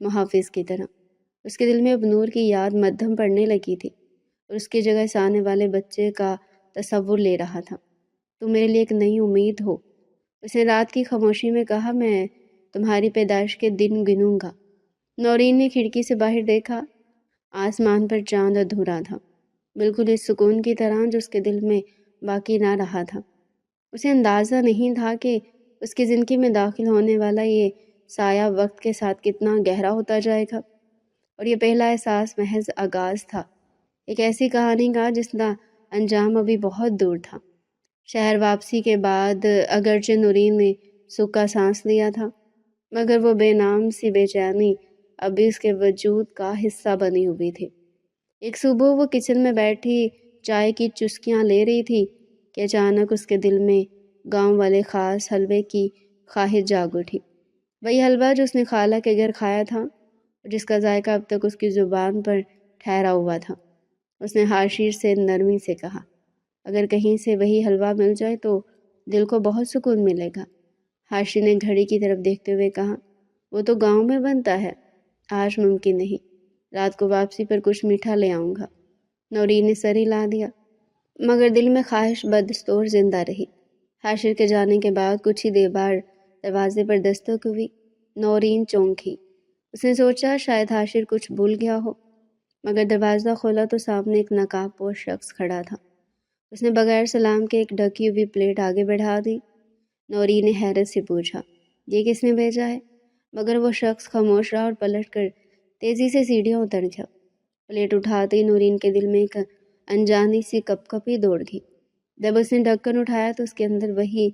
محافظ کی طرح۔ اس کے دل میں اب نور کی یاد مدھم پڑنے لگی تھی اور اس کی جگہ اس آنے والے بچے کا تصور لے رہا تھا۔ تم میرے لیے ایک نئی امید ہو، اس نے رات کی خاموشی میں کہا۔ میں تمہاری پیدائش کے دن گنوں گا۔ نورین نے کھڑکی سے باہر دیکھا۔ آسمان پر چاند ادھورا تھا، بالکل اس سکون کی طرح جو اس کے دل میں باقی نہ رہا تھا۔ اسے اندازہ نہیں تھا کہ اس کی زندگی میں داخل ہونے والا یہ سایہ وقت کے ساتھ کتنا گہرا ہوتا جائے گا، اور یہ پہلا احساس محض آغاز تھا ایک ایسی کہانی کا جس کا انجام ابھی بہت دور تھا۔ شہر واپسی کے بعد اگرچہ نورین نے سکھ کا سانس لیا تھا، مگر وہ بے نام سی بے چینی ابھی اس کے وجود کا حصہ بنی ہوئی تھی۔ ایک صبح وہ کچن میں بیٹھی چائے کی چسکیاں لے رہی تھی کہ اچانک اس کے دل میں گاؤں والے خاص حلوے کی خواہش جاگ اٹھی۔ وہی حلوہ جو اس نے خالہ کے گھر کھایا تھا، جس کا ذائقہ اب تک اس کی زبان پر ٹھہرا ہوا تھا۔ اس نے حاشیر سے نرمی سے کہا، اگر کہیں سے وہی حلوہ مل جائے تو دل کو بہت سکون ملے گا۔ حاشیر نے گھڑی کی طرف دیکھتے ہوئے کہا، وہ تو گاؤں میں بنتا ہے، آج ممکن نہیں، رات کو واپسی پر کچھ میٹھا لے آؤں گا۔ نورین نے سر ہلا دیا، مگر دل میں خواہش بدستور زندہ رہی۔ حاشر کے جانے کے بعد کچھ ہی دیر بعد دروازے پر دستک ہوئی۔ نورین چونکی۔ اس نے سوچا شاید حاشر کچھ بھول گیا ہو، مگر دروازہ کھولا تو سامنے ایک نقاب پوش شخص کھڑا تھا۔ اس نے بغیر سلام کے ایک ڈھکی ہوئی پلیٹ آگے بڑھا دی۔ نورین نے حیرت سے پوچھا، یہ کس نے بھیجا ہے؟ مگر وہ شخص خاموش رہا اور پلٹ کر تیزی سے سیڑھیاں اتر گیا۔ پلیٹ اٹھاتے ہی نورین کے دل میں ایک انجانی سی کپ کپی دوڑ گئی۔ جب اس نے ڈھکن اٹھایا تو اس کے اندر وہی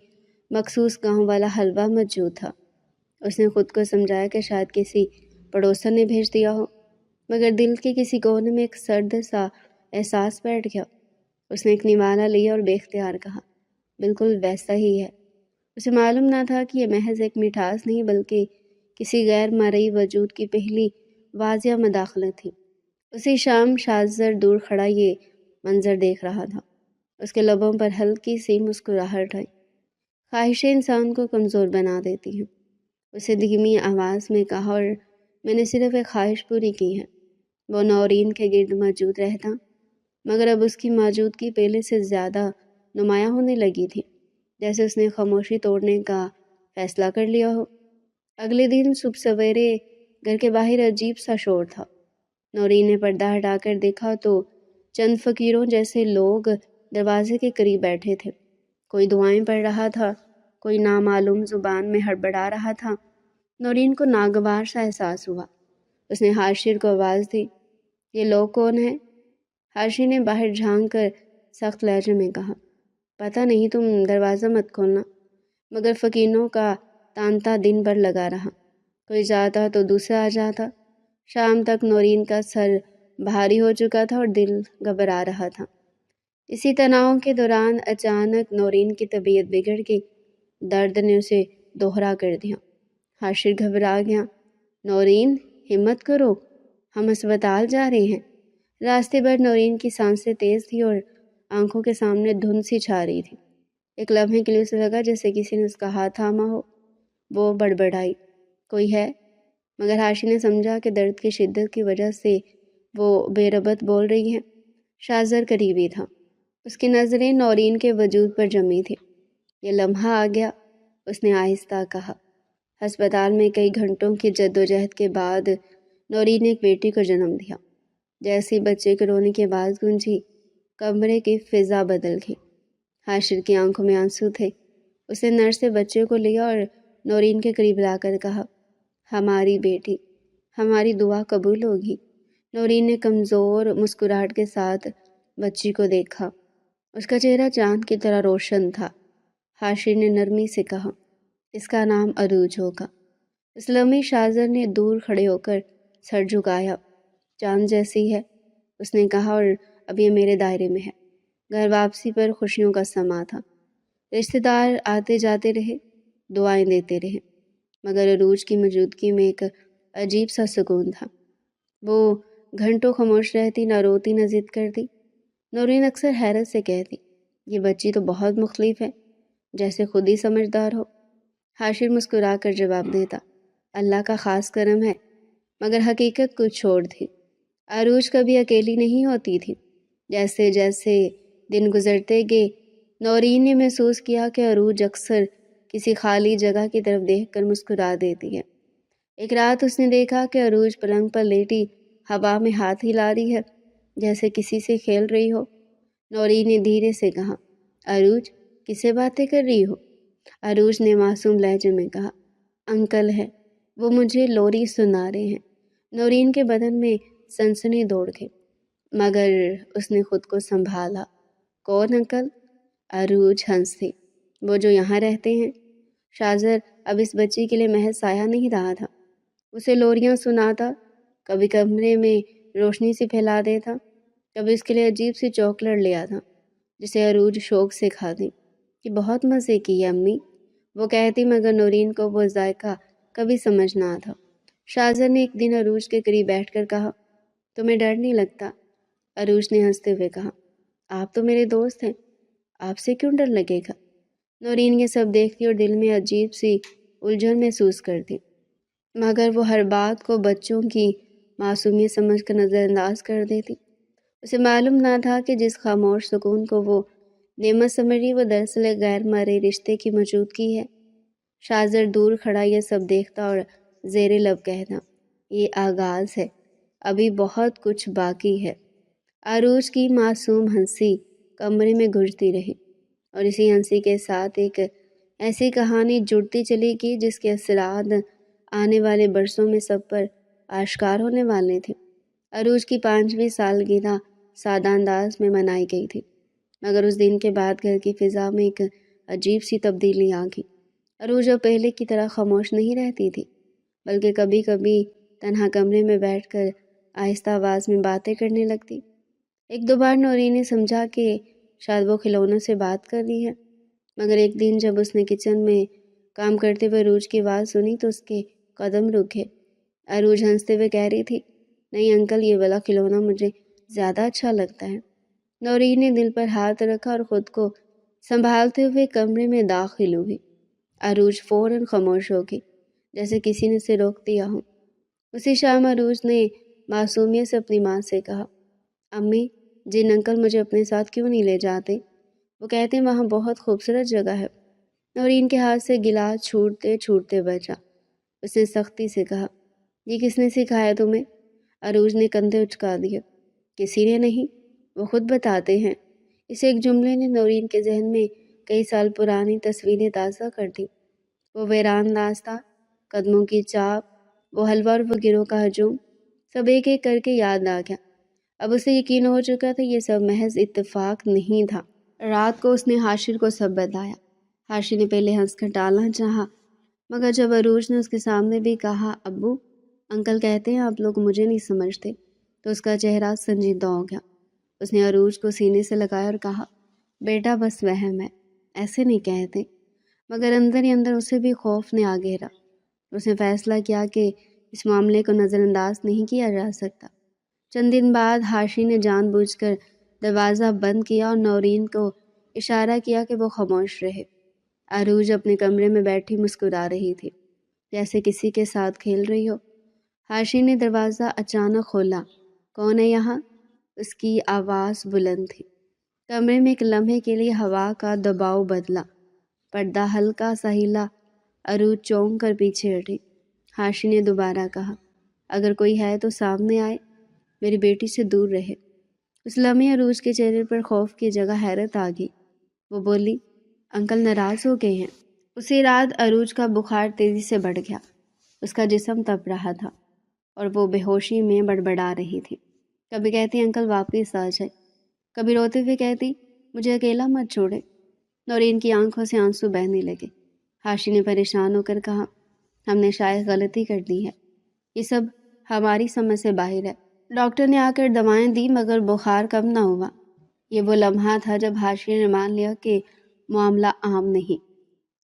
مخصوص گاؤں والا حلوہ موجود تھا۔ اس نے خود کو سمجھایا کہ شاید کسی پڑوسن نے بھیج دیا ہو، مگر دل کے کسی کونے میں ایک سرد سا احساس بیٹھ گیا۔ اس نے ایک نوالا لیا اور بے اختیار کہا، بالکل ویسا ہی ہے۔ اسے معلوم نہ تھا کہ یہ محض ایک مٹھاس نہیں بلکہ کسی غیر مرئی وجود کی پہلی واضح مداخلت تھی۔ اسی شام شاذر دور کھڑا یہ منظر دیکھ رہا تھا۔ اس کے لبوں پر ہلکی سی مسکراہٹ آئی۔ خواہشیں انسان کو کمزور بنا دیتی ہیں، اسے دھیمی آواز میں کہا، اور میں نے صرف ایک خواہش پوری کی ہے۔ وہ نورین کے گرد موجود رہتا، مگر اب اس کی موجودگی پہلے سے زیادہ نمایاں ہونے لگی تھی، جیسے اس نے خاموشی توڑنے کا فیصلہ کر لیا ہو۔ اگلے دن صبح سویرے گھر کے باہر عجیب سا شور تھا۔ نورین نے پردہ ہٹا کر دیکھا تو چند فقیروں جیسے لوگ دروازے کے قریب بیٹھے تھے۔ کوئی دعائیں پڑھ رہا تھا، کوئی نامعلوم زبان میں ہڑبڑا رہا تھا۔ نورین کو ناگوار سا احساس ہوا۔ اس نے حاشر کو آواز دی، یہ لوگ کون ہیں؟ حاشر نے باہر جھانک کر سخت لہجے میں کہا، پتہ نہیں، تم دروازہ مت کھولنا۔ مگر فقیروں کا تانتا دن بھر لگا رہا، کوئی جاتا تو دوسرا آ جاتا۔ شام تک نورین کا سر بھاری ہو چکا تھا اور دل گھبرا رہا تھا۔ اسی تناؤ کے دوران اچانک نورین کی طبیعت بگڑ گئی۔ درد نے اسے دوہرا کر دیا۔ حاشر گھبرا گیا، نورین ہمت کرو، ہم اسپتال جا رہے ہیں۔ راستے بھر نورین کی سانسیں تیز تھی اور آنکھوں کے سامنے دھند سی چھا رہی تھی۔ ایک لمحے کے لیے اسے لگا جیسے کسی نے اس کا ہاتھ تھاما ہو۔ وہ بڑبڑائی، کوئی ہے؟ مگر حاشر نے سمجھا کہ درد کی شدت کی وجہ سے وہ بے ربط بول رہی ہے۔ شاذر قریبی تھا، اس کی نظریں نورین کے وجود پر جمی تھی۔ یہ لمحہ آ گیا، اس نے آہستہ کہا۔ ہسپتال میں کئی گھنٹوں کی جدوجہد کے بعد نورین نے ایک بیٹی کو جنم دیا۔ جیسے بچے کے رونے کی آواز گونجی، کمرے کی فضا بدل گئی۔ حاشر کی آنکھوں میں آنسو تھے۔ اس نے نرس سے بچے کو لیا اور نورین کے قریب لا کر کہا، ہماری بیٹی، ہماری دعا قبول ہوگی۔ نورین نے کمزور مسکراہٹ کے ساتھ بچی کو دیکھا، اس کا چہرہ چاند کی طرح روشن تھا۔ حاشر نے نرمی سے کہا، اس کا نام عروج ہوگا۔ اس لمحے شاذر نے دور کھڑے ہو کر سر جھکایا۔ چاند جیسی ہے، اس نے کہا، اور اب یہ میرے دائرے میں ہے۔ گھر واپسی پر خوشیوں کا سما تھا۔ رشتہ دار آتے جاتے رہے، دعائیں دیتے رہے، مگر عروج کی موجودگی میں ایک عجیب سا سکون تھا۔ وہ گھنٹوں خاموش رہتی، نہ روتی نہ ضد کرتی۔ نورین اکثر حیرت سے کہتی، یہ بچی تو بہت مختلف ہے، جیسے خود ہی سمجھدار ہو۔ حاشر مسکرا کر جواب دیتا، اللہ کا خاص کرم ہے، مگر حقیقت کچھ اور تھی۔ عروج کبھی اکیلی نہیں ہوتی تھی۔ جیسے جیسے دن گزرتے گئے، نورین نے محسوس کیا کہ عروج اکثر کسی خالی جگہ کی طرف دیکھ کر مسکرا دیتی ہے۔ ایک رات اس نے دیکھا کہ عروج پلنگ پر لیٹی ہوا میں ہاتھ ہلا رہی ہے، جیسے کسی سے کھیل رہی ہو۔ نورین نے دھیرے سے کہا، عروج، کس سے باتیں کر رہی ہو؟ عروج نے معصوم لہجے میں کہا، انکل ہے، وہ مجھے لوری سنا رہے ہیں۔ نورین کے بدن میں سنسنی دوڑ گئی، مگر اس نے خود کو سنبھالا۔ کون انکل؟ عروج ہنسی، وہ جو یہاں رہتے ہیں۔ شاذر اب اس بچی کے لیے محض سایہ نہیں رہا تھا، اسے لوریاں سناتا، کبھی کمرے میں روشنی سے پھیلا دیتا، کبھی اس کے لیے عجیب سی چاکلیٹ لے آتا جسے عروج شوق سے کھاتی کہ بہت مزے کی ہے امی، وہ کہتی، مگر نورین کو وہ ذائقہ کبھی سمجھ نہ آتا۔ شاذر نے ایک دن عروج کے قریب بیٹھ کر کہا، تمہیں ڈر نہیں لگتا؟ عروج نے ہنستے ہوئے کہا، آپ تو میرے دوست ہیں، آپ سے کیوں ڈر لگے گا؟ نورین یہ سب دیکھتی اور دل میں عجیب سی الجھن محسوس کرتی، مگر وہ ہر بات کو بچوں کی معصومیت سمجھ کر نظر انداز کر دیتی۔ اسے معلوم نہ تھا کہ جس خاموش سکون کو وہ نعمت سمجھی، وہ دراصل ایک غیر مرئی رشتے کی موجودگی ہے۔ شاذر دور کھڑا یہ سب دیکھتا اور زیر لب کہتا، یہ آغاز ہے، ابھی بہت کچھ باقی ہے۔ عروج کی معصوم ہنسی کمرے میں گونجتی رہی، اور اسی ہنسی کے ساتھ ایک ایسی کہانی جڑتی چلی گئی جس کے اثرات آنے والے برسوں میں سب پر آشکار ہونے والے تھے۔ عروج کی 5ویں سالگرہ سادہ انداز میں منائی گئی تھی، مگر اس دن کے بعد گھر کی فضا میں ایک عجیب سی تبدیلی آ گئی۔ عروج اب پہلے کی طرح خاموش نہیں رہتی تھی، بلکہ کبھی کبھی تنہا کمرے میں بیٹھ کر آہستہ آواز میں باتیں کرنے لگتی۔ ایک دو بار نورین نے سمجھا کہ شاید وہ کھلونوں سے بات کر رہی ہے، مگر ایک دن جب اس نے کچن میں کام کرتے ہوئے عروج کی آواز سنی تو اس کے قدم رک گئے۔ عروج ہنستے ہوئے کہہ رہی تھی، نہیں انکل، یہ والا کھلونا مجھے زیادہ اچھا لگتا ہے۔ نورین نے دل پر ہاتھ رکھا اور خود کو سنبھالتے ہوئے کمرے میں داخل ہوئی۔ عروج فوراً خاموش ہو گئی، جیسے کسی نے اسے روک دیا ہو۔ اسی شام عروج نے معصومیت سے اپنی ماں سے کہا، امی، جن انکل مجھے اپنے ساتھ کیوں نہیں لے جاتے؟ وہ کہتے ہیں وہاں بہت خوبصورت جگہ ہے۔ نورین کے ہاتھ سے گلاس چھوٹتے چھوٹتے بچا۔ اس نے سختی سے کہا، یہ کس نے سکھایا تمہیں؟ عروج نے کندھے اچکا دیے، کسی نے نہیں، وہ خود بتاتے ہیں۔ اس ایک جملے نے نورین کے ذہن میں کئی سال پرانی تصویریں تازہ کر دی۔ وہ ویران داستہ، قدموں کی چاپ، وہ حلوہ اور وہ گروہ کا ہجوم، سب ایک ایک کر کے یاد آ گیا۔ اب اسے یقین ہو چکا تھا یہ سب محض اتفاق نہیں تھا۔ رات کو اس نے حاشر کو سب بتایا۔ حاشر نے پہلے ہنس کر ٹالنا چاہا، مگر جب عروج نے اس کے سامنے بھی کہا، ابو، انکل کہتے ہیں آپ لوگ مجھے نہیں سمجھتے، تو اس کا چہرہ سنجیدہ ہو گیا۔ اس نے عروج کو سینے سے لگایا اور کہا، بیٹا بس وہم ہے، ایسے نہیں کہتے۔ مگر اندر ہی اندر اسے بھی خوف نے آ گھیرا۔ اس نے فیصلہ کیا کہ اس معاملے کو نظر انداز نہیں کیا جا سکتا۔ چند دن بعد حاشی نے جان بوجھ کر دروازہ بند کیا اور نورین کو اشارہ کیا کہ وہ خاموش رہے۔ عروج اپنے کمرے میں بیٹھی مسکرا رہی تھی، جیسے کسی کے ساتھ کھیل رہی ہو۔ حاشی نے دروازہ اچانک کھولا، کون ہے یہاں؟ اس کی آواز بلند تھی۔ کمرے میں ایک لمحے کے لیے ہوا کا دباؤ بدلا، پردہ ہلکا سا ہلا۔ عروج چونک کر پیچھے ہٹی۔ حاشی نے دوبارہ کہا، اگر کوئی ہے تو سامنے آئے، میری بیٹی سے دور رہے۔ اس لمحے عروج کے چہرے پر خوف کی جگہ حیرت آ گئی۔ وہ بولی، انکل ناراض ہو گئے ہیں؟ اسی رات عروج کا بخار تیزی سے بڑھ گیا، اس کا جسم تپ رہا تھا اور وہ بے ہوشی میں بڑبڑا رہی تھی۔ کبھی کہتی انکل واپس آ جائے، کبھی روتے ہوئے کہتی مجھے اکیلا مت چھوڑے۔ نورین کی آنکھوں سے آنسو بہنے لگے۔ حاشی نے پریشان ہو کر کہا، ہم نے شاید غلطی کر دی ہے، یہ سب ہماری سمجھ سے باہر ہے۔ ڈاکٹر نے آ کر دوائیں دی مگر بخار کم نہ ہوا۔ یہ وہ لمحہ تھا جب حاشی نے مان لیا کہ معاملہ عام نہیں۔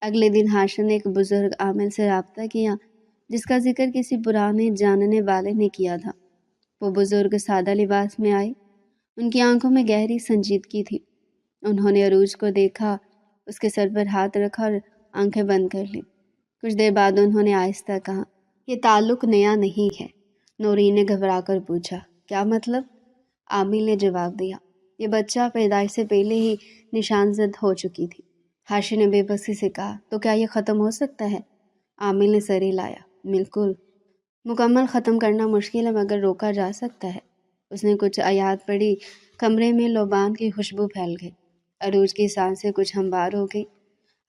اگلے دن حاشی نے ایک بزرگ عامل سے رابطہ کیا جس کا ذکر کسی پرانے جاننے والے نے کیا تھا۔ وہ بزرگ سادہ لباس میں آئے، ان کی آنکھوں میں گہری سنجیدگی تھی۔ انہوں نے عروج کو دیکھا، اس کے سر پر ہاتھ رکھا اور آنکھیں بند کر لی۔ کچھ دیر بعد انہوں نے آہستہ کہا، یہ تعلق نیا نہیں ہے، نورین نے گھبرا کر پوچھا۔ کیا مطلب؟ عامل نے جواب دیا۔ یہ بچہ پیدائش سے پہلے ہی نشان زد ہو چکی تھی۔ ہاشی نے بے بسی سے کہا۔ تو کیا یہ ختم ہو سکتا ہے؟ عامل نے سر ہلایا۔ بالکل، مکمل ختم کرنا مشکل ہے مگر روکا جا سکتا ہے۔ اس نے کچھ آیات پڑھی، کمرے میں لوبان کی خوشبو پھیل گئی، عروج کی سانسیں کچھ ہموار ہو گئی۔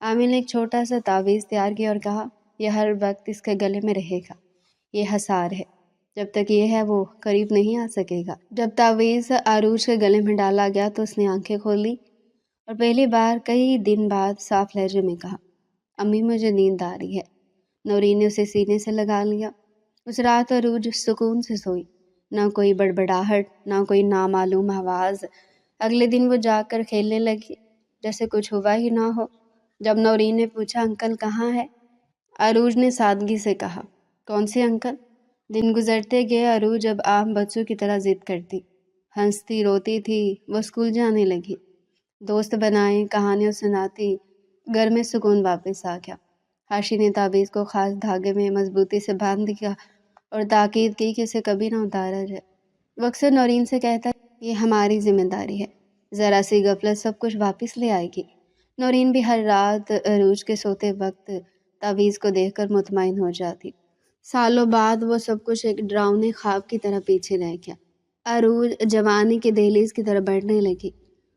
عامل نے ایک چھوٹا سا تعویذ تیار کیا اور کہا، یہ ہر وقت اس کے گلے میں رہے گا، یہ حصار ہے، جب تک یہ ہے وہ قریب نہیں آ سکے گا۔ جب تعویذ عروج کے گلے میں ڈالا گیا تو اس نے آنکھیں کھولی اور پہلی بار کئی دن بعد صاف لہجے میں کہا، امی مجھے نیند آ رہی ہے۔ نورین نے اسے سینے سے لگا لیا۔ اس رات عروج سکون سے سوئی، نہ کوئی بڑبڑاہٹ، نہ کوئی نامعلوم آواز۔ اگلے دن وہ جا کر کھیلنے لگی جیسے کچھ ہوا ہی نہ ہو۔ جب نورین نے پوچھا، انکل کہاں ہے؟ عروج نے سادگی سے کہا، کون سے انکل؟ دن گزرتے گئے، عروج اب عام بچوں کی طرح ضد کرتی، ہنستی روتی تھی۔ وہ اسکول جانے لگی، دوست بنائے، کہانیاں سناتی، گھر میں سکون واپس آ گیا۔ ہاشی نے تعویذ کو خاص دھاگے میں مضبوطی سے باندھ دیا اور تاکید کی کہ اسے کبھی نہ اتارا جائے۔ وہ اکثر نورین سے کہتا، یہ ہماری ذمہ داری ہے، ذرا سی غفلت سب کچھ واپس لے آئے گی۔ نورین بھی ہر رات عروج کے سوتے وقت تعویذ کو دیکھ کر مطمئن ہو جاتی۔ سالوں بعد وہ سب کچھ ایک ڈراؤنے خواب کی طرح پیچھے رہ گیا۔ عروج جوانی کے دہلیز کی طرح بڑھنے لگی۔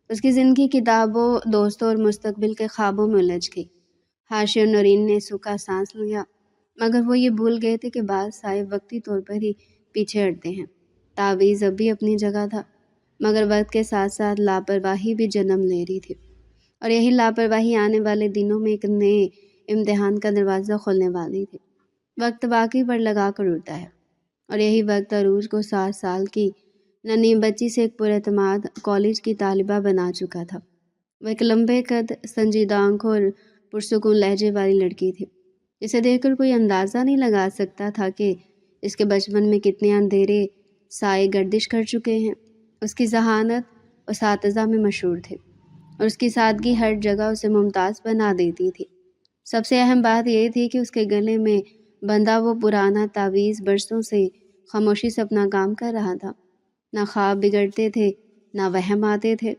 اس کی زندگی کتابوں، دوستوں اور مستقبل کے خوابوں میں الجھ گئی۔ ہاشی اور نورین نے سوکھا سانس لیا، مگر وہ یہ بھول گئے تھے کہ بعض سائے وقتی طور پر ہی پیچھے ہٹتے ہیں۔ تعویذ اب بھی اپنی جگہ تھا، مگر وقت کے ساتھ ساتھ لاپرواہی بھی جنم لے رہی تھی، اور یہی لاپرواہی آنے والے دنوں میں ایک نئے امتحان کا دروازہ کھولنے والی تھی۔ وقت واقعی پر لگا کر اڑتا ہے، اور یہی وقت عروج کو 7 سال کی ننھی بچی سے ایک پراعتماد کالج کی طالبہ بنا چکا تھا۔ وہ ایک لمبے قد، سنجیدہ آنکھوں اور پرسکون لہجے والی لڑکی تھی، جسے دیکھ کر کوئی اندازہ نہیں لگا سکتا تھا کہ اس کے بچپن میں کتنے اندھیرے سائے گردش کر چکے ہیں۔ اس کی ذہانت اساتذہ میں مشہور تھے، اور اس کی سادگی ہر جگہ اسے ممتاز بنا دیتی تھی۔ سب سے اہم بات یہ تھی کہ اس کے گلے میں بندھا وہ پرانا تعویذ برسوں سے خاموشی سے اپنا کام کر رہا تھا۔ نہ خواب بگڑتے تھے، نہ وہم آتے تھے،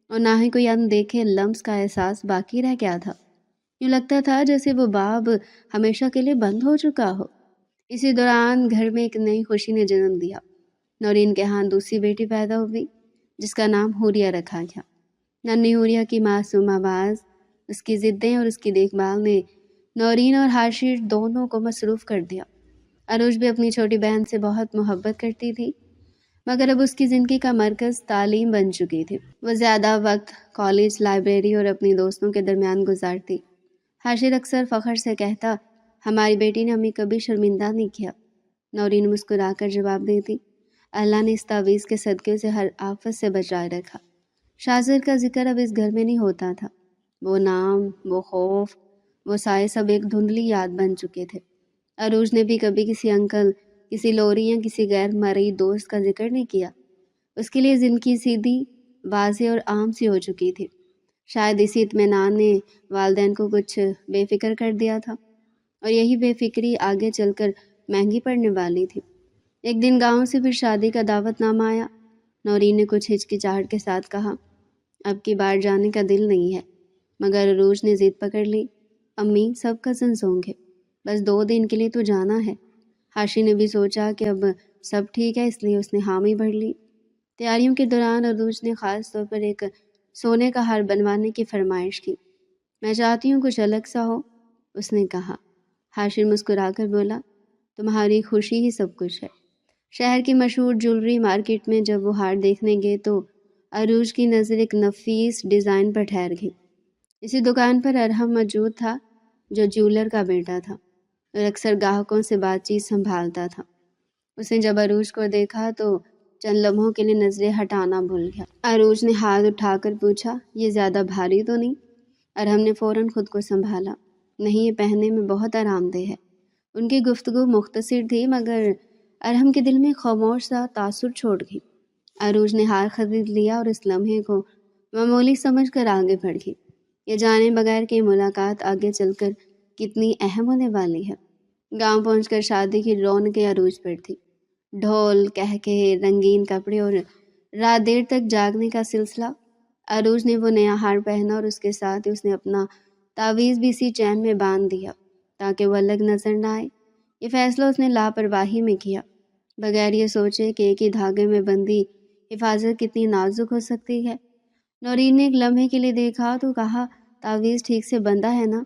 اور نہ ہی کوئی اندیکھے لمس کا احساس باقی رہ گیا تھا۔ یوں لگتا تھا جیسے وہ باب ہمیشہ کے لیے بند ہو چکا ہو۔ اسی دوران گھر میں ایک نئی خوشی نے جنم دیا۔ نورین کے ہاں دوسری بیٹی پیدا ہوئی، جس کا نام حوریہ رکھا گیا۔ ننھی حوریہ کی معصوم آواز، اس کی ضدیں اور اس کی دیکھ بھال نے نورین اور ہاشی دونوں کو مصروف کر دیا۔ عروج بھی اپنی چھوٹی بہن سے بہت محبت کرتی تھی، مگر اب اس کی زندگی کا مرکز تعلیم بن چکی تھی۔ وہ زیادہ وقت کالج، لائبریری اور اپنی دوستوں کے درمیان گزارتی۔ ہاشر اکثر فخر سے کہتا، ہماری بیٹی نے ہمیں کبھی شرمندہ نہیں کیا۔ نورین مسکرا کر جواب دیتی، اللہ نے اس تعویذ کے صدقے سے ہر آفت سے بچائے رکھا۔ شاذر کا ذکر اب اس گھر میں نہیں ہوتا تھا۔ وہ نام، وہ خوف، وہ سائے سب ایک دھندلی یاد بن چکے تھے۔ عروج نے بھی کبھی کسی انکل، کسی لوری یا کسی غیر مرئی دوست کا ذکر نہیں کیا۔ اس کے لیے زندگی سیدھی، واضح اور عام سی ہو چکی تھی۔ شاید اسی اطمینان نے والدین کو کچھ بے فکر کر دیا تھا، اور یہی بے فکری آگے چل کر مہنگی پڑنے والی تھی۔ ایک دن گاؤں سے پھر شادی کا دعوت نامہ آیا۔ نورین نے کچھ ہچکچاہٹ کے ساتھ کہا، اب کی بار جانے کا دل نہیں ہے، مگر عروج نے ضد پکڑ لی، امی سب کزنز ہوں گے، بس 2 دن کے لیے تو جانا ہے۔ ہاشی نے بھی سوچا کہ اب سب ٹھیک ہے، اس لیے اس نے حامی بھر لی۔ تیاریوں کے دوران عروج نے خاص طور پر ایک سونے کا ہار بنوانے کی فرمائش کی۔ میں چاہتی ہوں کچھ الگ سا ہو، اس نے کہا۔ ہاشر مسکرا کر بولا، تمہاری خوشی ہی سب کچھ ہے۔ شہر کی مشہور جولری مارکیٹ میں جب وہ ہار دیکھنے گئے تو عروج کی نظر ایک نفیس ڈیزائن پر ٹھہر گئی۔ اسی دکان پر ارحم موجود تھا، جو جیولر کا بیٹا تھا اور اکثر گاہکوں سے بات چیت سنبھالتا تھا۔ اس نے جب عروج کو دیکھا تو چند لمحوں کے لیے نظریں ہٹانا بھول گیا۔ عروج نے ہاتھ اٹھا کر پوچھا، یہ زیادہ بھاری تو نہیں؟ ارحم نے فوراً خود کو سنبھالا، نہیں، یہ پہننے میں بہت آرام دہ ہے۔ ان کی گفتگو مختصر تھی، مگر ارحم کے دل میں خاموش سا تاثر چھوڑ گئی۔ عروج نے ہار خرید لیا اور اس لمحے کو معمولی سمجھ کر آگے بڑھ گئی، یہ جانے بغیر کہ یہ ملاقات آگے چل کر کتنی اہم ہونے والی ہے۔ گاؤں پہنچ کر شادی کی رونقیں عروج پر تھی۔ ڈھول کہکہے، رنگین کپڑے اور رات دیر تک جاگنے کا سلسلہ۔ عروج نے وہ نیا ہار پہنا اور اس کے ساتھ ہی اس نے اپنا تعویذ بھی اسی چین میں باندھ دیا تاکہ وہ الگ نظر نہ آئے۔ یہ فیصلہ اس نے لاپرواہی میں کیا، بغیر یہ سوچے کہ ایک ہی دھاگے میں بندھی حفاظت کتنی نازک ہو سکتی ہے۔ نورین نے ایک لمحے کے لیے دیکھا تو کہا، تعویذ ٹھیک سے بندھا ہے نا؟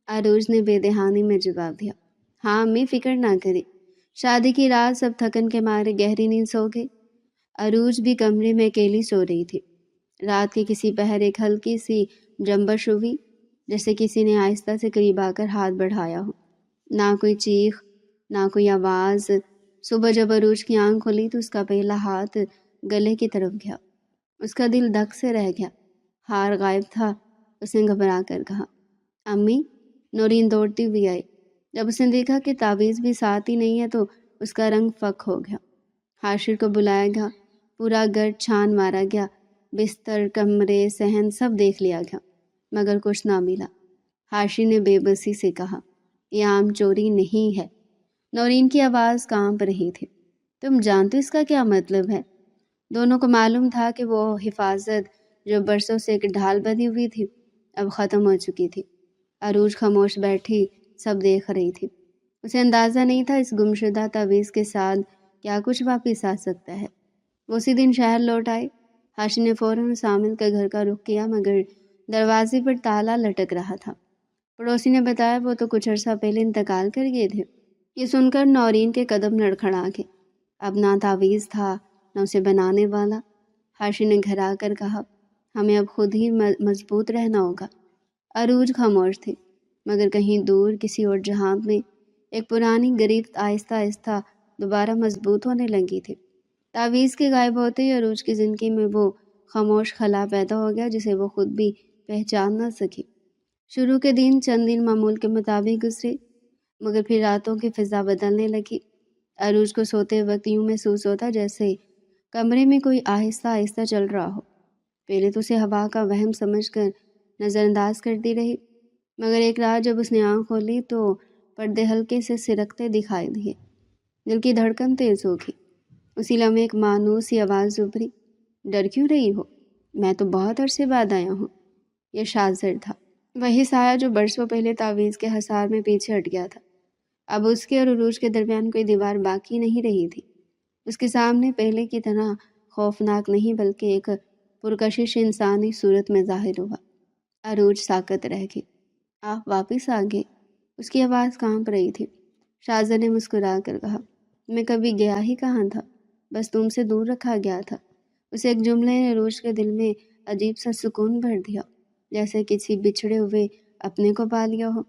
عروج نے بے دہانی میں جواب دیا، ہاں امی، فکر نہ کریں۔ شادی کی رات سب تھکن کے مارے گہری نیند سو گئے۔ عروج بھی کمرے میں اکیلی سو رہی تھی۔ رات کے کسی پہر ایک ہلکی سی جنبش ہوئی، جیسے کسی نے آہستہ سے قریب آ کر ہاتھ بڑھایا ہو۔ نہ کوئی چیخ، نہ کوئی آواز۔ صبح جب عروج کی آنکھ کھلی تو اس کا پہلا ہاتھ گلے کی طرف گیا۔ اس کا دل دھک سے رہ گیا۔ ہار غائب تھا۔ اس نے گھبرا کر کہا، امی۔ نورین دوڑتی ہوئی آئی۔ جب اس نے دیکھا کہ تعویذ بھی ساتھ ہی نہیں ہے تو اس کا رنگ فک ہو گیا۔ حاشر کو بلایا گیا، پورا گھر چھان مارا گیا، بستر، کمرے، صحن سب دیکھ لیا گیا، مگر کچھ نہ ملا۔ حاشر نے بے بسی سے کہا، یہ عام چوری نہیں ہے۔ نورین کی آواز کانپ رہی تھی، تم جانتے اس کا کیا مطلب ہے؟ دونوں کو معلوم تھا کہ وہ حفاظت جو برسوں سے ایک ڈھال بندھی ہوئی تھی اب ختم ہو چکی تھی۔ عروج خاموش بیٹھی سب دیکھ رہی تھی۔ اسے اندازہ نہیں تھا اس گمشدہ تعویذ کے ساتھ کیا کچھ واپس آ سکتا ہے۔ وہ اسی دن شہر لوٹ آئے۔ حاشر نے فوراً سامل کے گھر کا رخ کیا، مگر دروازے پر تالا لٹک رہا تھا۔ پڑوسی نے بتایا وہ تو کچھ عرصہ پہلے انتقال کر گئے تھے۔ یہ سن کر نورین کے قدم لڑکھڑا گئے۔ اب نہ تعویذ تھا نہ اسے بنانے والا۔ حاشر نے گھر آ کر کہا، ہمیں اب خود ہی مضبوط رہنا ہوگا۔ عروج خاموش تھی، مگر کہیں دور کسی اور جہاں میں ایک پرانی گرفت آہستہ آہستہ دوبارہ مضبوط ہونے لگی تھی۔ تعویذ کے غائب ہوتے ہی عروج کی زندگی میں وہ خاموش خلا پیدا ہو گیا جسے وہ خود بھی پہچان نہ سکی۔ شروع کے چند دن معمول کے مطابق گزرے، مگر پھر راتوں کی فضا بدلنے لگی۔ عروج کو سوتے وقت یوں محسوس ہوتا جیسے کمرے میں کوئی آہستہ آہستہ چل رہا ہو۔ پہلے تو اسے ہوا کا وہم سمجھ کر نظر انداز کرتی رہی، مگر ایک رات جب اس نے آنکھ کھولی تو پردے ہلکے سے سرکتے دکھائی دیے۔ دل کی دھڑکن تیز ہو گئی۔ اسی لمحے ایک مانوس سی آواز ابھری، ڈر کیوں رہی ہو؟ میں تو بہت عرصے بعد آیا ہوں۔ یہ شاذر تھا، وہی سایہ جو برسوں پہلے تعویذ کے حصار میں پیچھے ہٹ گیا تھا۔ اب اس کے اور عروج کے درمیان کوئی دیوار باقی نہیں رہی تھی۔ اس کے سامنے پہلے کی طرح خوفناک نہیں بلکہ ایک پرکشش انسانی صورت میں ظاہر ہوا۔ عروج ساکت رہ گئی۔ آپ واپس آ گئے؟ اس کی آواز کانپ رہی تھی۔ شاہزادے نے مسکرا کر کہا، میں کبھی گیا ہی کہاں تھا، بس تم سے دور رکھا گیا تھا۔ اسے ایک جملے نے عروج کے دل میں عجیب سا سکون بھر دیا، جیسے کسی بچھڑے ہوئے اپنے کو پا لیا ہو۔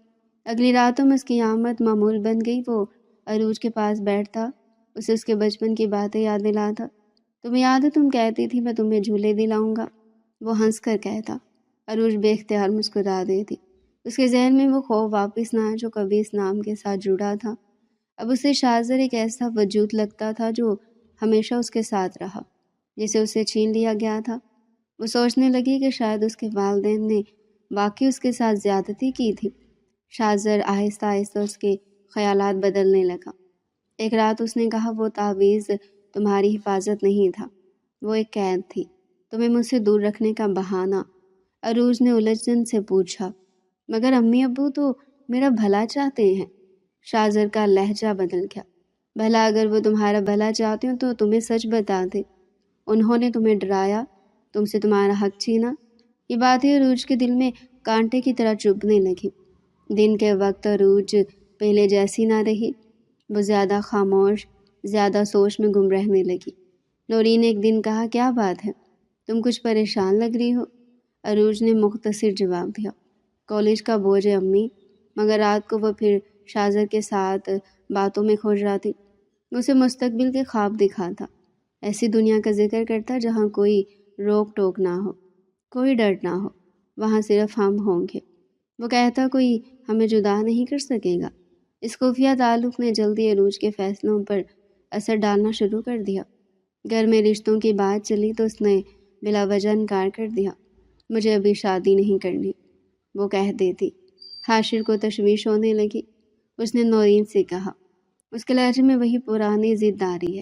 اگلی راتوں میں اس کی آمد معمول بن گئی۔ وہ عروج کے پاس بیٹھتا، اسے اس کے بچپن کی باتیں یاد دلاتا۔ تمہیں یاد ہے تم کہتی تھی میں تمہیں جھولے دلاؤں گا؟ وہ ہنس کر کہتا۔ عروج بے اختیار مسکرا دیتی۔ اس کے ذہن میں وہ خوف واپس نہ آیا جو کبھی اس نام کے ساتھ جڑا تھا۔ اب اسے شاذر ایک ایسا وجود لگتا تھا جو ہمیشہ اس کے ساتھ رہا، جسے اسے چھین لیا گیا تھا۔ وہ سوچنے لگی کہ شاید اس کے والدین نے واقعی اس کے ساتھ زیادتی کی تھی۔ شاذر آہستہ آہستہ اس کے خیالات بدلنے لگا۔ ایک رات اس نے کہا، وہ تعویذ تمہاری حفاظت نہیں تھا، وہ ایک قید تھی، تمہیں مجھ سے دور رکھنے کا بہانہ۔ عروج نے الجھن سے پوچھا، مگر امی ابو تو میرا بھلا چاہتے ہیں۔ شاذر کا لہجہ بدل گیا۔ بھلا اگر وہ تمہارا بھلا چاہتے ہوں تو تمہیں سچ بتاتے۔ انہوں نے تمہیں ڈرایا، تم سے تمہارا حق چھینا۔ یہ باتیں عروج کے دل میں کانٹے کی طرح چبھنے لگی۔ دن کے وقت عروج پہلے جیسی نہ رہی۔ وہ زیادہ خاموش، زیادہ سوچ میں گم رہنے لگی۔ نورین نے ایک دن کہا، کیا بات ہے، تم کچھ پریشان لگ رہی ہو؟ عروج نے مختصر جواب دیا، کالج کا بوجھ ہے امی۔ مگر رات کو وہ پھر شاذر کے ساتھ باتوں میں کھو جاتی۔ اسے مستقبل کے خواب دکھاتا، ایسی دنیا کا ذکر کرتا جہاں کوئی روک ٹوک نہ ہو، کوئی ڈر نہ ہو، وہاں صرف ہم ہوں گے۔ وہ کہتا کوئی ہمیں جدا نہیں کر سکے گا۔ اس خفیہ تعلق نے جلدی عروج کے فیصلوں پر اثر ڈالنا شروع کر دیا۔ گھر میں رشتوں کی بات چلی تو اس نے بلا وجہ انکار کر دیا۔ مجھے ابھی شادی نہیں کرنی، وہ کہہ دیتی۔ حاشر کو تشویش ہونے لگی۔ اس نے نورین سے کہا، اس کے لہجے میں وہی پرانی ضد آ رہی ہے،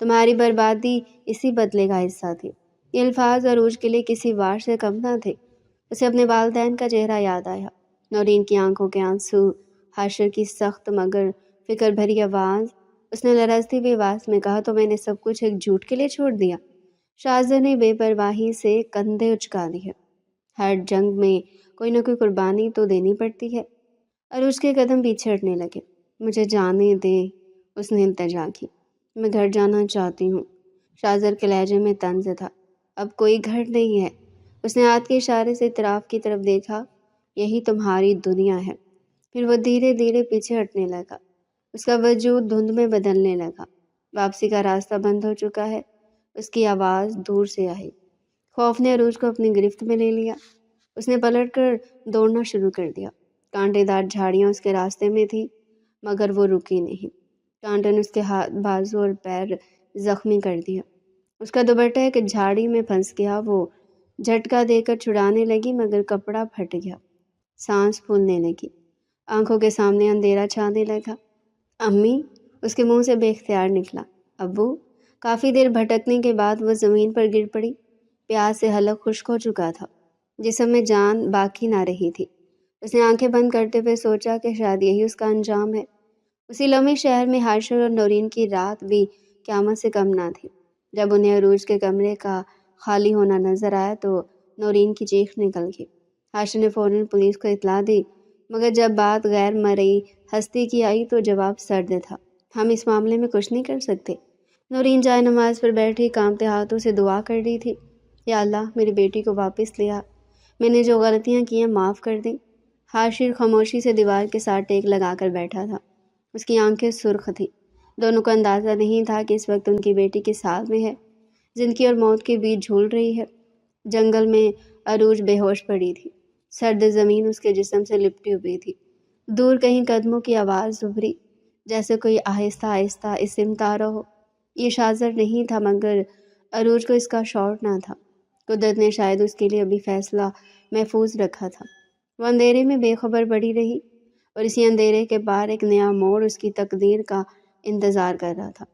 تمہاری بربادی اسی بدلے کا حصہ تھی۔ یہ الفاظ عروج کے لیے کسی وار سے کم نہ تھے۔ اسے اپنے والدین کا چہرہ یاد آیا، نورین کی آنکھوں کے آنسو، حاشر کی سخت مگر فکر بھری آواز۔ اس نے لرزتی ہوئی آواز میں کہا، تو میں نے سب کچھ ایک جھوٹ کے لیے چھوڑ دیا؟ شاہزادے نے بے پرواہی سے کندھے اچکا دیے۔ ہر جنگ میں کوئی نہ کوئی قربانی تو دینی پڑتی ہے۔ عروج کے قدم پیچھے ہٹنے لگے۔ مجھے جانے دے، اس نے التجا کی۔ میں گھر جانا چاہتی ہوں۔ شاہزادے کے لہجے میں طنز تھا۔ اب کوئی گھر نہیں ہے۔ اس نے ہاتھ کے اشارے سے اطراف کی طرف دیکھا۔ یہی تمہاری دنیا ہے۔ پھر وہ دھیرے دھیرے پیچھے ہٹنے لگا۔ اس کا وجود دھند میں بدلنے لگا۔ واپسی کا راستہ بند ہو چکا ہے۔ اس کی آواز دور سے آئی۔ خوف نے عروج کو اپنی گرفت میں لے لیا۔ اس نے پلٹ کر دوڑنا شروع کر دیا۔ کانٹے دار جھاڑیاں اس کے راستے میں تھیں، مگر وہ رکی نہیں۔ کانٹے نے اس کے ہاتھ، بازو اور پیر زخمی کر دیا۔ اس کا دوپٹہ ایک جھاڑی میں پھنس گیا۔ وہ جھٹکا دے کر چھڑانے لگی، مگر کپڑا پھٹ گیا۔ سانس پھولنے لگی۔ آنکھوں کے سامنے اندھیرا چھانے لگا۔ امی، اس کے منہ سے بے اختیار نکلا۔ ابو۔ کافی دیر بھٹکنے کے بعد وہ زمین پر گر پڑی۔ پیاس سے حلق خشک ہو چکا تھا، جسم میں جان باقی نہ رہی تھی۔ اس نے آنکھیں بند کرتے ہوئے سوچا کہ شاید یہی اس کا انجام ہے۔ اسی لمحے شہر میں حاشر اور نورین کی رات بھی قیامت سے کم نہ تھی۔ جب انہیں عروج کے کمرے کا خالی ہونا نظر آیا تو نورین کی چیخ نکل گئی۔ حاشر نے فوراً پولیس کو اطلاع دی، مگر جب بات غیر مرئی ہستی کی آئی تو جواب سرد تھا۔ ہم اس معاملے میں کچھ نہیں کر سکتے۔ نورین جائے نماز پر بیٹھی کانپتے ہاتھوں سے دعا کر رہی تھی، یا اللہ میری بیٹی کو واپس لیا، میں نے جو غلطیاں کی ہیں معاف کر دیں۔ حاشر خاموشی سے دیوار کے ساتھ ٹیک لگا کر بیٹھا تھا۔ اس کی آنکھیں سرخ تھیں۔ دونوں کو اندازہ نہیں تھا کہ اس وقت ان کی بیٹی کس حال میں ہے، زندگی اور موت کے بیچ جھول رہی ہے۔ جنگل میں عروج بے ہوش پڑی تھی۔ سرد زمین اس کے جسم سے لپٹی ہوئی تھی۔ دور کہیں قدموں کی آواز ابھری، جیسے کوئی آہستہ آہستہ اس سمت آ رہا ہو۔ یہ شاہزر نہیں تھا، مگر عروج کو اس کا شعور نہ تھا۔ قدرت نے شاید اس کے لیے ابھی فیصلہ محفوظ رکھا تھا۔ وہ اندھیرے میں بے خبر پڑی رہی، اور اسی اندھیرے کے پار ایک نیا موڑ اس کی تقدیر کا انتظار کر رہا تھا۔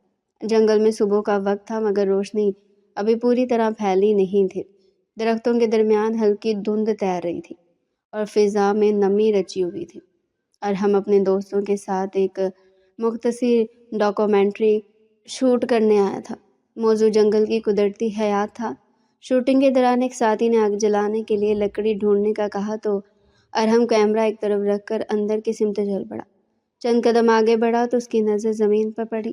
جنگل میں صبح کا وقت تھا، مگر روشنی ابھی پوری طرح پھیلی نہیں تھی۔ درختوں کے درمیان ہلکی دھند تیر رہی تھی، اور فضا میں نمی رچی ہوئی تھی۔ اور ہم اپنے دوستوں کے ساتھ ایک مختصر ڈاکومنٹری شوٹ کرنے آیا تھا۔ موضوع جنگل کی قدرتی حیات تھا۔ شوٹنگ کے دوران ایک ساتھی نے آگ جلانے کے لیے لکڑی ڈھونڈنے کا کہا تو ارحم کیمرہ ایک طرف رکھ کر اندر کی سمت چل پڑا۔ چند قدم آگے بڑھا تو اس کی نظر زمین پر پڑی،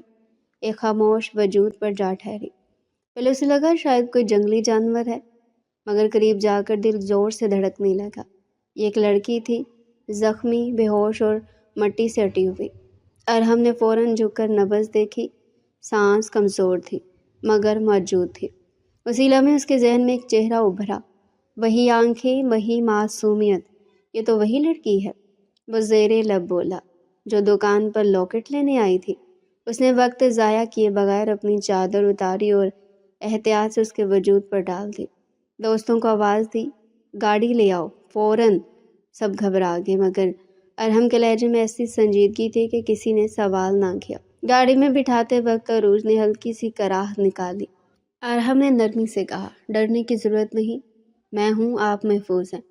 ایک خاموش وجود پر جا ٹھہری۔ پہلے اسے لگا شاید کوئی جنگلی جانور ہے، مگر قریب جا کر دل زور سے دھڑکنے لگا۔ یہ ایک لڑکی تھی، زخمی، بے ہوش اور مٹی سے اٹی ہوئی۔ ارحم نے فوراً جھک کر نبض دیکھی۔ سانس کمزور تھی، مگر موجود تھی۔ اسی لمحے اس کے ذہن میں ایک چہرہ ابھرا، وہی آنکھیں، وہی معصومیت۔ یہ تو وہی لڑکی ہے، وہ زیر لب بولا، جو دکان پر لاکٹ لینے آئی تھی۔ اس نے وقت ضائع کیے بغیر اپنی چادر اتاری اور احتیاط سے اس کے وجود پر ڈال دی۔ دوستوں کو آواز دی، گاڑی لے آؤ فوراً۔ سب گھبرا گئے، مگر ارحم کے لہجے میں ایسی سنجیدگی تھی کہ کسی نے سوال نہ کیا۔ گاڑی میں بٹھاتے وقت عروج نے ہلکی سی کراہت نکالی۔ ارحم نے نرمی سے کہا، ڈرنے کی ضرورت نہیں، میں ہوں، آپ محفوظ ہیں۔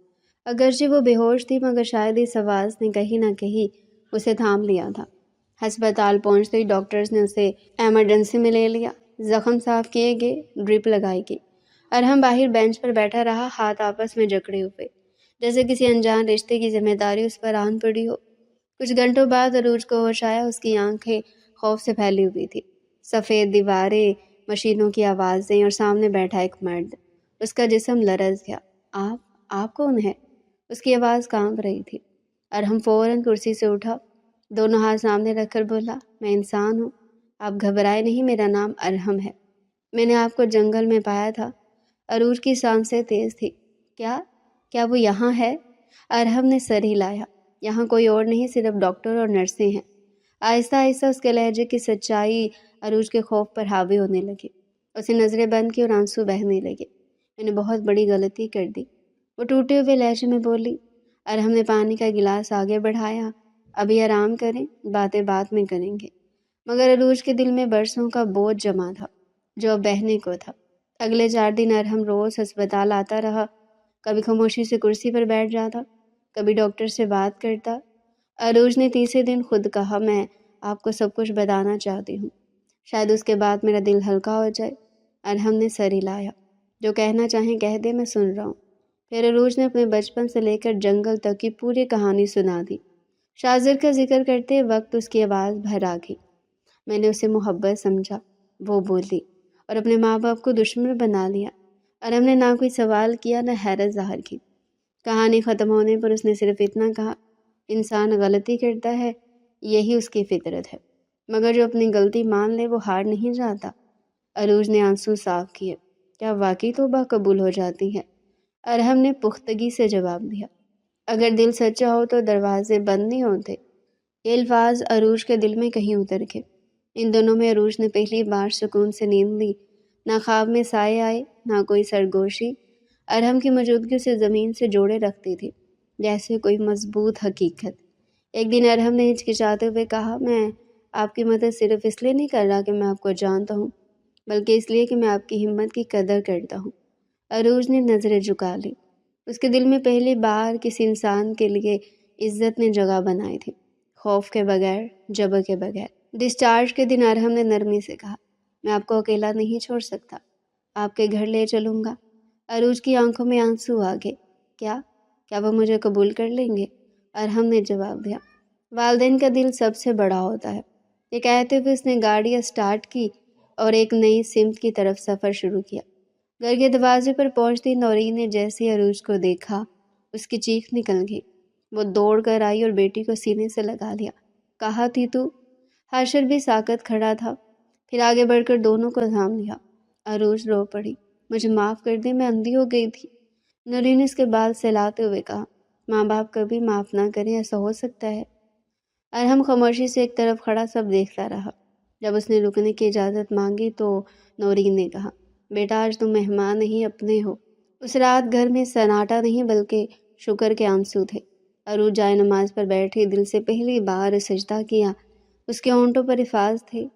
اگرچہ وہ بے ہوش تھی، مگر شاید اس آواز نے کہیں نہ کہیں اسے تھام لیا تھا۔ ہسپتال پہنچتے ہی ڈاکٹرز نے اسے ایمرجنسی میں لے لیا۔ زخم صاف کیے گئے، ڈرپ لگائی گئی۔ ارحم باہر بینچ پر بیٹھا رہا، ہاتھ آپس میں جکڑے ہوئے، جیسے کسی انجان رشتے کی ذمہ داری اس پر آن پڑی ہو۔ کچھ گھنٹوں بعد عروج کو ہوش آیا۔ اس کی آنکھیں خوف سے پھیلی ہوئی تھی۔ سفید دیواریں، مشینوں کی آوازیں اور سامنے بیٹھا ایک مرد۔ اس کا جسم لرز گیا۔ آپ کون ہے؟ اس کی آواز کانپ رہی تھی۔ ارحم فوراً کرسی سے اٹھا، دونوں ہاتھ سامنے رکھ کر بولا، میں انسان ہوں، آپ گھبرائے نہیں، میرا نام ارحم ہے، میں نے آپ کو جنگل میں پایا تھا۔ عروج کی سانسیں تیز تھی۔ کیا وہ یہاں ہے؟ ارحم نے سر ہلایا۔ یہاں کوئی اور نہیں، صرف ڈاکٹر اور نرسیں ہیں۔ آہستہ آہستہ اس کے لہجے کی سچائی عروج کے خوف پر حاوی ہونے لگی۔ اس نے نظریں بند کی اور آنسو بہنے لگے۔ میں نے بہت بڑی غلطی کر دی، وہ ٹوٹے ہوئے لہجے میں بولی۔ ارحم نے پانی کا گلاس آگے بڑھایا، ابھی آرام کریں، باتیں بعد میں کریں گے۔ مگر عروج کے دل میں برسوں کا بوجھ جمع تھا جو اب بہنے کو تھا۔ اگلے 4 دن ارحم روز ہسپتال آتا رہا، کبھی خاموشی سے کرسی پر بیٹھ جاتا، کبھی ڈاکٹر سے بات کرتا۔ عروج نے تیسرے دن خود کہا، میں آپ کو سب کچھ بتانا چاہتی ہوں، شاید اس کے بعد میرا دل ہلکا ہو جائے۔ ارحم نے سر ہلایا، جو کہنا چاہیں کہہ دے، میں سن رہا ہوں۔ پھر عروج نے اپنے بچپن سے لے کر جنگل تک کی پوری کہانی سنا دی۔ شاذر کا ذکر کرتے وقت اس کی آواز بھر آ گئی۔ میں نے اسے محبت سمجھا، وہ بولی، اور اپنے ماں باپ کو دشمن بنا لیا۔ ارحم نے نہ کوئی سوال کیا، نہ حیرت ظاہر کی۔ کہانی ختم ہونے پر اس نے صرف اتنا کہا، انسان غلطی کرتا ہے، یہی اس کی فطرت ہے، مگر جو اپنی غلطی مان لے وہ ہار نہیں جاتا۔ عروج نے آنسو صاف کیے، کیا واقعی توبہ قبول ہو جاتی ہے؟ ارحم نے پختگی سے جواب دیا، اگر دل سچا ہو تو دروازے بند نہیں ہوتے۔ یہ الفاظ عروج کے دل میں کہیں اتر گئے۔ ان دنوں میں عروج نے پہلی بار سکون سے نیند لی، نہ خواب میں سائے آئے، نہ کوئی سرگوشی۔ ارحم کی موجودگی اسے زمین سے جوڑے رکھتی تھی، جیسے کوئی مضبوط حقیقت۔ ایک دن ارحم نے ہچکچاتے ہوئے کہا، میں آپ کی مدد صرف اس لیے نہیں کر رہا کہ میں آپ کو جانتا ہوں، بلکہ اس لیے کہ میں آپ کی ہمت کی قدر کرتا ہوں۔ عروج نے نظریں جھکا لی۔ اس کے دل میں پہلی بار کسی انسان کے لیے عزت نے جگہ بنائی تھی، خوف کے بغیر، جبر کے بغیر۔ ڈسچارج کے دن ارحم نے نرمی سے کہا، میں آپ کو اکیلا نہیں چھوڑ سکتا، آپ کے گھر لے چلوں گا۔ عروج کی آنکھوں میں آنسو آ گئے۔ کیا وہ مجھے قبول کر لیں گے؟ ارحم نے جواب دیا، والدین کا دل سب سے بڑا ہوتا ہے۔ یہ کہتے ہوئے اس نے گاڑی اسٹارٹ کی اور ایک نئی سمت کی طرف سفر شروع کیا۔ گھر کے دروازے پر پہنچتی نورین نے جیسے عروج کو دیکھا، اس کی چیخ نکل گئی۔ وہ دوڑ کر آئی اور بیٹی کو سینے سے لگا لیا۔ کہاں تھی تو؟ حاشر بھی ساکت کھڑا تھا، پھر آگے بڑھ کر دونوں کو تھام لیا۔ عروج رو پڑی، مجھے معاف کر دے، میں اندھی ہو گئی تھی۔ نورین نے اس کے بال سہلاتے ہوئے کہا، ماں باپ کبھی معاف نہ کریں، ایسا ہو سکتا ہے؟ ارحم خاموشی سے ایک طرف کھڑا سب دیکھتا رہا۔ جب اس نے رکنے کی اجازت مانگی تو نورین نے کہا، بیٹا آج تم مہمان نہیں اپنے ہو۔ اس رات گھر میں سناٹا نہیں بلکہ شکر کے آنسو تھے۔ عروج جائے نماز پر بیٹھی، دل سے پہلی بار سجدہ کیا۔ اس کے ہونٹوں پر الفاظ تھے،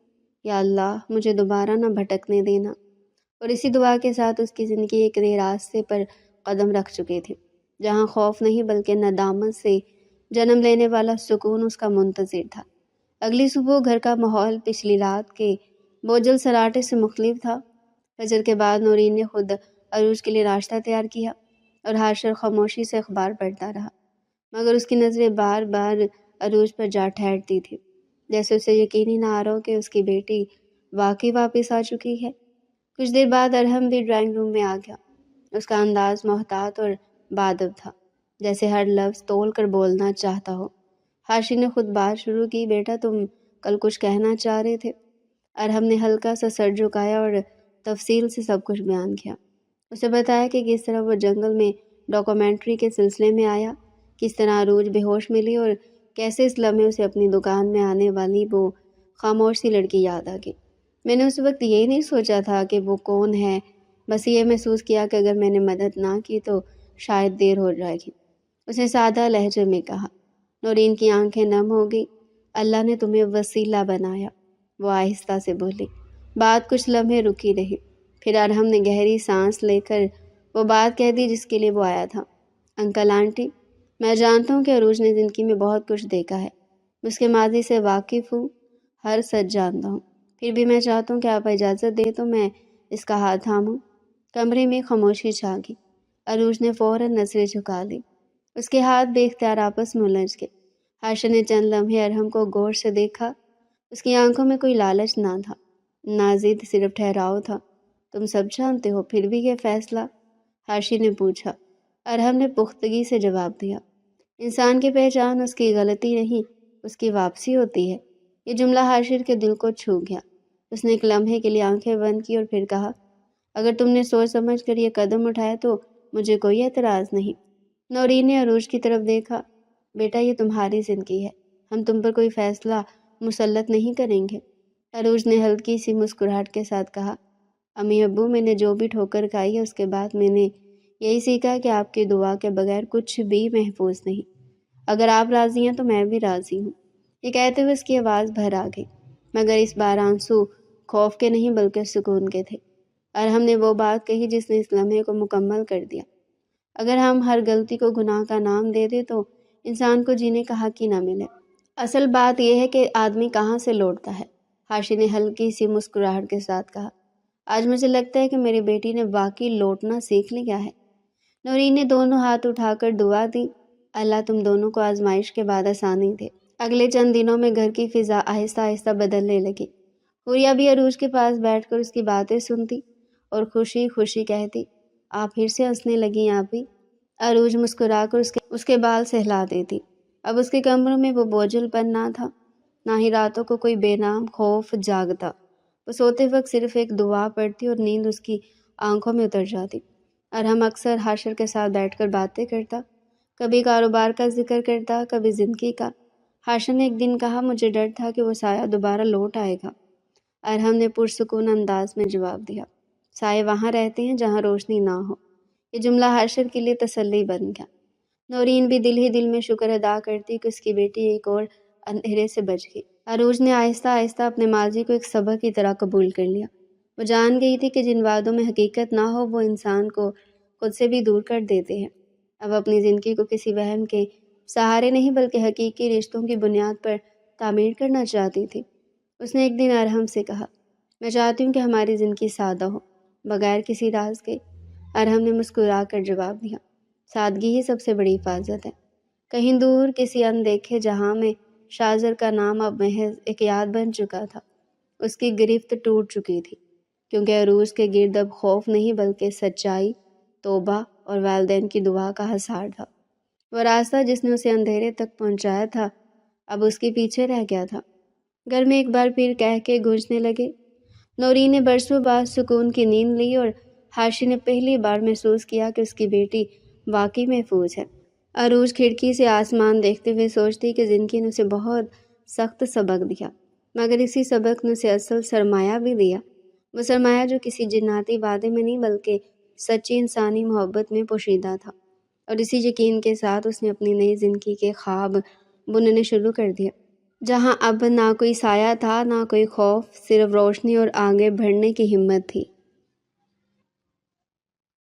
یا اللہ مجھے دوبارہ نہ بھٹکنے دینا۔ اور اسی دعا کے ساتھ اس کی زندگی ایک نئے راستے پر قدم رکھ چکی تھی، جہاں خوف نہیں بلکہ ندامت سے جنم لینے والا سکون اس کا منتظر تھا۔ اگلی صبح گھر کا ماحول پچھلی رات کے بوجھل سراٹے سے مختلف تھا۔ فجر کے بعد نورین نے خود عروج کے لیے ناشتہ تیار کیا اور حاشر خاموشی سے اخبار پڑھتا رہا، مگر اس کی نظریں بار بار عروج پر جا ٹھہرتی تھی، جیسے اسے یقین ہی نہ آ رہا ہو کہ اس کی بیٹی واقعی واپس آ چکی ہے۔ کچھ دیر بعد ارحم بھی ڈرائنگ روم میں آ گیا۔ اس کا انداز محتاط اور بادب تھا، جیسے ہر لفظ تول کر بولنا چاہتا ہو۔ حاشر نے خود بات شروع کی، بیٹا تم کل کچھ کہنا چاہ رہے تھے۔ ارحم نے ہلکا سا سر جھکایا اور تفصیل سے سب کچھ بیان کیا۔ اسے بتایا کہ کس طرح وہ جنگل میں ڈاکومنٹری کے سلسلے میں آیا، کس طرح عروج بے ہوش ملی اور کیسے اس لمحے اسے اپنی دکان میں آنے والی وہ خاموش سی لڑکی یاد آ گئی۔ میں نے اس وقت یہ نہیں سوچا تھا کہ وہ کون ہے، بس یہ محسوس کیا کہ اگر میں نے مدد نہ کی تو شاید دیر ہو جائے گی۔ اس نے سادہ لہجے میں کہا۔ نورین کی آنکھیں نم ہو گئی۔ اللہ نے تمہیں وسیلہ بنایا، وہ آہستہ سے بولی۔ بات کچھ لمحے رکی رہی، پھر ارحم نے گہری سانس لے کر وہ بات کہہ دی جس کے لیے وہ آیا تھا۔ انکل آنٹی، میں جانتا ہوں کہ عروج نے زندگی میں بہت کچھ دیکھا ہے، میں اس کے ماضی سے واقف ہوں، ہر سچ جانتا ہوں، پھر بھی میں چاہتا ہوں کہ آپ اجازت دیں تو میں اس کا ہاتھ تھاموں۔ کمرے میں خاموشی چھا گئی۔ عروج نے فوراً نظریں جھکا لی، اس کے ہاتھ بے اختیار آپس میں الجھ گئے۔ حاشر نے چند لمحے ارحم کو غور سے دیکھا۔ اس کی آنکھوں میں کوئی لالچ نہ تھا، نہ ضد، صرف ٹھہراؤ تھا۔ تم سب جانتے ہو، پھر بھی یہ فیصلہ؟ حاشر نے پوچھا۔ ارحم نے پختگی سے جواب دیا، انسان کی پہچان اس کی غلطی نہیں، اس کی واپسی ہوتی ہے۔ یہ جملہ حاشر کے دل کو چھو گیا۔ اس نے ایک لمحے کے لیے آنکھیں بند کی اور پھر کہا، اگر تم نے سوچ سمجھ کر یہ قدم اٹھایا تو مجھے کوئی اعتراض نہیں۔ نورین نے عروج کی طرف دیکھا، بیٹا یہ تمہاری زندگی ہے، ہم تم پر کوئی فیصلہ مسلط نہیں کریں گے۔ عروج نے ہلکی سی مسکراہٹ کے ساتھ کہا، امی ابو، میں نے جو بھی ٹھوکر کھائی ہے اس کے بعد میں نے یہی سیکھا کہ آپ کی دعا کے بغیر کچھ بھی محفوظ نہیں۔ اگر آپ راضی ہیں تو میں بھی راضی ہوں۔ یہ کہتے ہوئے اس کی آواز بھر آ گئی۔ مگر اس بار آنسو خوف کے نہیں بلکہ سکون کے تھے۔ ارحم نے وہ بات کہی جس نے اس لمحے کو مکمل کر دیا۔ اگر ہم ہر غلطی کو گناہ کا نام دے دیں تو انسان کو جینے کا حق ہی نہ ملے۔ اصل بات یہ ہے کہ آدمی کہاں سے لوٹتا ہے۔ ہاشی نے ہلکی سی مسکراہٹ کے ساتھ کہا، آج مجھے لگتا ہے کہ میری بیٹی نے واقعی لوٹنا سیکھ لیا ہے۔ نورین نے دونوں ہاتھ اٹھا کر دعا دی، اللہ تم دونوں کو آزمائش کے بعد آسانی دے۔ اگلے چند دنوں میں گھر کی فضا آہستہ آہستہ بدلنے لگی۔ حوریہ بھی عروج کے پاس بیٹھ کر اس کی باتیں سنتی اور خوشی خوشی کہتی، آپ پھر سے ہنسنے لگیں آپی۔ عروج مسکرا کر اس کے بال سہلا دیتی۔ اب اس کے کمروں میں وہ بوجھل پن نہ تھا، نہ ہی راتوں کو کوئی بے نام خوف جاگتا۔ وہ سوتے وقت صرف ایک دعا پڑھتی اور نیند اس کی آنکھوں میں اتر جاتی۔ ارحم اکثر حاشر کے ساتھ بیٹھ کر باتیں کرتا، کبھی کاروبار کا ذکر کرتا، کبھی زندگی کا۔ حاشر نے ایک دن کہا، مجھے ڈر تھا کہ وہ سایہ دوبارہ لوٹ آئے گا۔ ارحم نے پرسکون انداز میں جواب دیا، سائے وہاں رہتے ہیں جہاں روشنی نہ ہو۔ یہ جملہ حاشر کے لیے تسلی بن گیا۔ نورین بھی دل ہی دل میں شکر ادا کرتی کہ اس کی بیٹی ایک اور اندھیرے سے بچ گئی۔ عروج نے آہستہ آہستہ اپنے ماضی کو ایک سبق کی طرح قبول کر لیا۔ وہ جان گئی تھی کہ جن وعدوں میں حقیقت نہ ہو وہ انسان کو خود سے بھی دور کر دیتے ہیں۔ اب اپنی زندگی کو کسی وہم کے سہارے نہیں بلکہ حقیقی رشتوں کی بنیاد پر تعمیر کرنا چاہتی تھی۔ اس نے ایک دن ارحم سے کہا، میں چاہتی ہوں کہ ہماری زندگی سادہ ہو، بغیر کسی راز کے۔ ارحم نے مسکرا کر جواب دیا، سادگی ہی سب سے بڑی حفاظت ہے۔ کہیں دور کسی اندیکھے جہاں میں شاہزر کا نام اب محض ایک یاد بن چکا تھا۔ اس کی گرفت ٹوٹ چکی تھی، کیونکہ عروج کے گرد اب خوف نہیں بلکہ سچائی، توبہ اور والدین کی دعا کا حصار تھا۔ وہ راستہ جس نے اسے اندھیرے تک پہنچایا تھا اب اس کے پیچھے رہ گیا تھا۔ گھر میں ایک بار پھر کہہ کے گونجنے لگے۔ نورین نے برسوں بعد سکون کی نیند لی اور حاشی نے پہلی بار محسوس کیا کہ اس کی بیٹی واقعی محفوظ ہے۔ عروج کھڑکی سے آسمان دیکھتے ہوئے سوچتی کہ زندگی نے اسے بہت سخت سبق دیا، مگر اسی سبق نے اسے اصل سرمایہ بھی دیا۔ وہ سرمایہ جو کسی جناتی وعدے میں نہیں بلکہ سچی انسانی محبت میں پوشیدہ تھا، اور اسی یقین کے ساتھ اس نے اپنی نئی زندگی کے خواب بننے شروع کر دیا، جہاں اب نہ کوئی سایہ تھا، نہ کوئی خوف، صرف روشنی اور آگے بڑھنے کی ہمت تھی۔